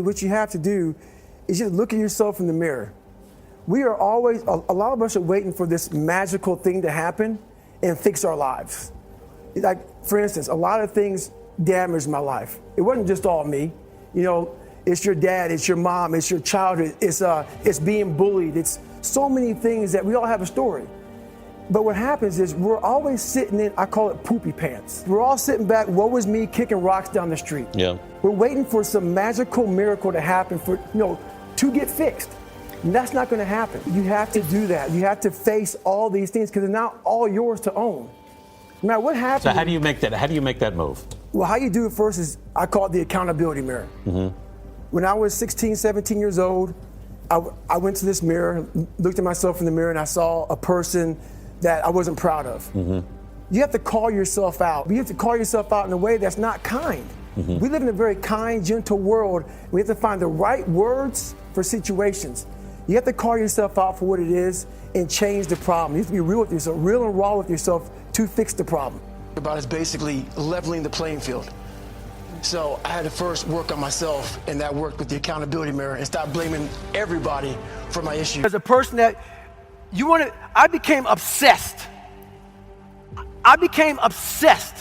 What you have to do is just look at yourself in the mirror. We are always, a lot of us are waiting for this magical thing to happen and fix our lives. Like, for instance, a lot of things damaged my life. It wasn't just all me. You know, it's your dad, it's your mom, it's your childhood, it's being bullied. It's so many things that we all have a story. But what happens is we're always sitting in, I call it poopy pants. We're all sitting back, woe is me, kicking rocks down the street. Yeah. We're waiting for some magical miracle to happen to get fixed. And that's not gonna happen. You have to do that. You have to face all these things because they're not all yours to own. No matter what happens. So how do you make that move? Well, how you do it first is, I call it the accountability mirror. Mm-hmm. When I was 16, 17 years old, I went to this mirror, looked at myself in the mirror, and I saw a person that I wasn't proud of. Mm-hmm. You have to call yourself out. You have to call yourself out in a way that's not kind. Mm-hmm. We live in a very kind, gentle world. We have to find the right words for situations. You have to call yourself out for what it is and change the problem. You have to be real with yourself, real and raw with yourself to fix the problem. About is basically leveling the playing field. So I had to first work on myself, and that worked with the accountability mirror, and stop blaming everybody for my issues. As a person that I became obsessed. I became obsessed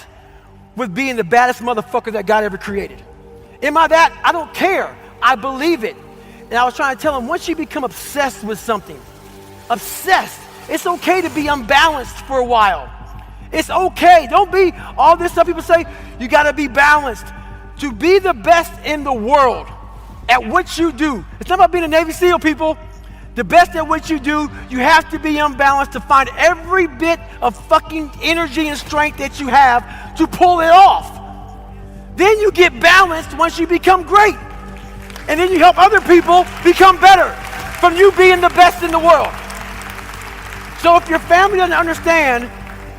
with being the baddest motherfucker that God ever created. Am I that? I don't care. I believe it. And I was trying to tell him, once you become obsessed with something, obsessed, it's okay to be unbalanced for a while. It's okay. Don't be all this stuff people say, you gotta be balanced. To be the best in the world at what you do. It's not about being a Navy SEAL, people. The best at what you do, you have to be unbalanced to find every bit of fucking energy and strength that you have to pull it off. Then you get balanced once you become great. And then you help other people become better from you being the best in the world. So if your family doesn't understand,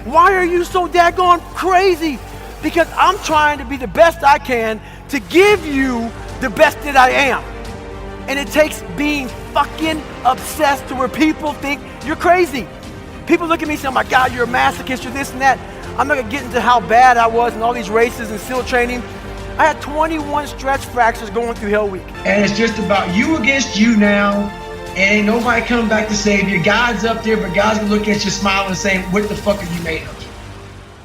why are you so daggone crazy? Because I'm trying to be the best I can to give you the best that I am. And it takes being fucking obsessed to where people think you're crazy. People look at me and say, oh my God, you're a masochist, you're this and that. I'm not gonna get into how bad I was in all these races and SEAL training. I had 21 stretch fractures going through Hell Week. And it's just about you against you now, and ain't nobody coming back to save you. God's up there, but God's gonna look at you smiling and saying, what the fuck are you made of?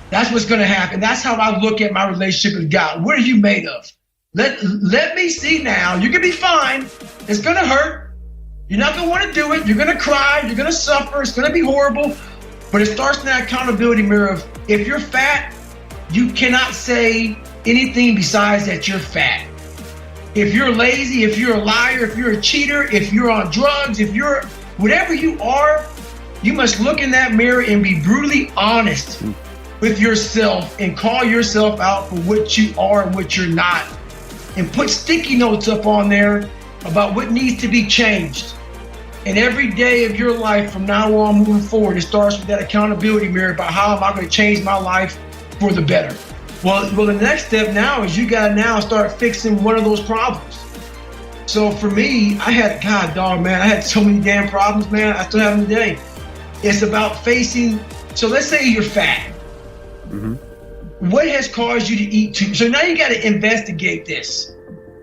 That's what's gonna happen. That's how I look at my relationship with God. What are you made of? Let me see now. You're gonna be fine. It's gonna hurt. You're not gonna wanna do it. You're gonna cry. You're gonna suffer. It's gonna be horrible. But it starts in that accountability mirror of, if you're fat, you cannot say anything besides that you're fat. If you're lazy, if you're a liar, if you're a cheater, if you're on drugs, if you're whatever you are, you must look in that mirror and be brutally honest with yourself and call yourself out for what you are and what you're not. And put sticky notes up on there about what needs to be changed. And every day of your life from now on moving forward, it starts with that accountability mirror about how am I going to change my life for the better. Well, the next step now is you got to now start fixing one of those problems. So for me, I had so many damn problems, man. I still have them today. It's about facing, so let's say you're fat. Mm-hmm. What has caused you to eat too? So now you got to investigate this.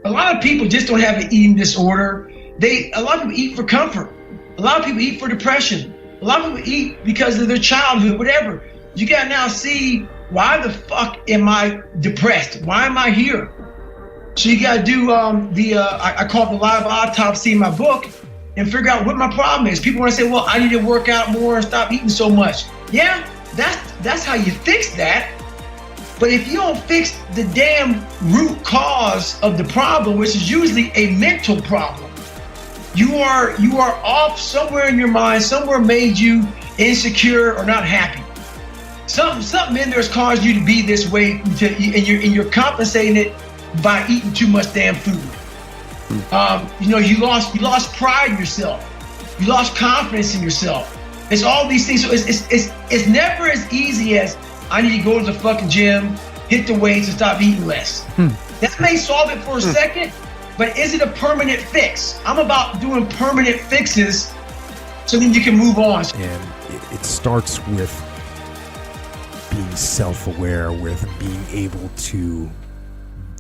A lot of people just don't have an eating disorder. A lot of people eat for comfort. A lot of people eat for depression. A lot of people eat because of their childhood, whatever. You got to now see, why the fuck am I depressed? Why am I here? So you got to do I call it the live autopsy in my book and figure out what my problem is. People want to say, well, I need to work out more and stop eating so much. Yeah, that's how you fix that. But if you don't fix the damn root cause of the problem, which is usually a mental problem, you are off somewhere in your mind. Somewhere made you insecure or not happy. Something in there has caused you to be this way, and you're compensating it by eating too much damn food. You lost pride in yourself. You lost confidence in yourself. It's all these things. So it's never as easy as, I need to go to the fucking gym, hit the weights, and stop eating less. That may solve it for a second, but is it a permanent fix? I'm about doing permanent fixes so then you can move on. And it starts with being self-aware, with being able to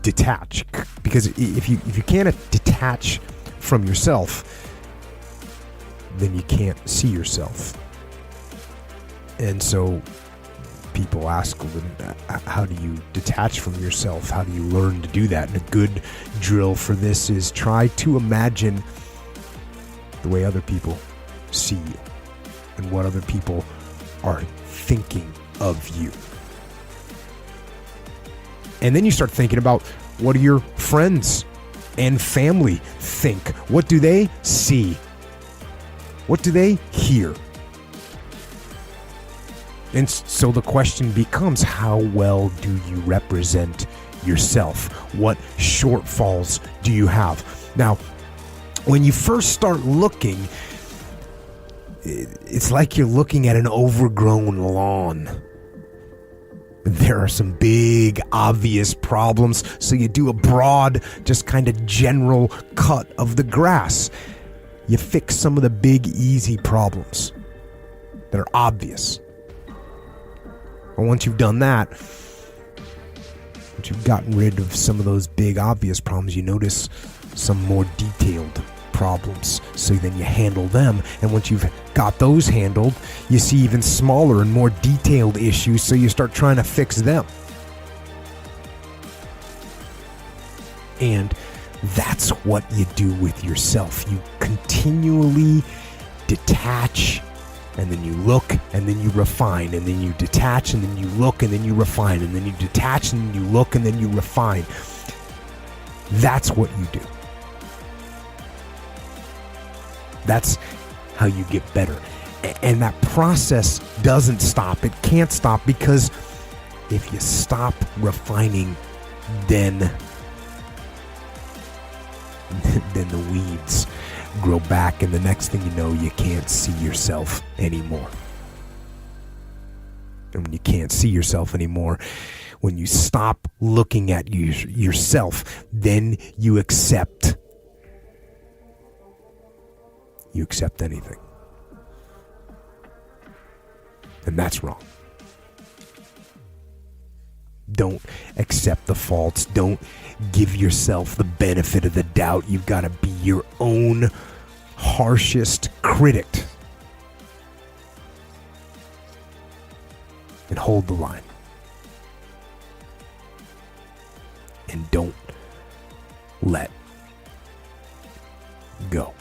detach. Because if you can't detach from yourself, then you can't see yourself. And so people ask, how do you detach from yourself? How do you learn to do that? And a good drill for this is try to imagine the way other people see you and what other people are thinking of you. And then you start thinking about, what do your friends and family think? What do they see? What do they hear? And so the question becomes, how well do you represent yourself? What shortfalls do you have? Now, when you first start looking, it's like you're looking at an overgrown lawn. There are some big, obvious problems, so you do a broad, just kind of general cut of the grass. You fix some of the big, easy problems that are obvious. And once you've done that, once you've gotten rid of some of those big, obvious problems, you notice some more detailed problems. So then you handle them. And once you've got those handled, you see even smaller and more detailed issues, so you start trying to fix them. And that's what you do with yourself. You continually detach, and then you look, and then you refine, and then you detach, and then you look, and then you refine, and then you detach, and then you look, and then you refine. That's what you do. That's how you get better. And that process doesn't stop. It can't stop, because if you stop refining, then the weeds grow back, and the next thing you know, you can't see yourself anymore. And when you can't see yourself anymore, when you stop looking at yourself, then you accept anything. And that's wrong. Don't accept the faults. Don't give yourself the benefit of the doubt. You've got to be your own harshest critic. And hold the line. And don't let go.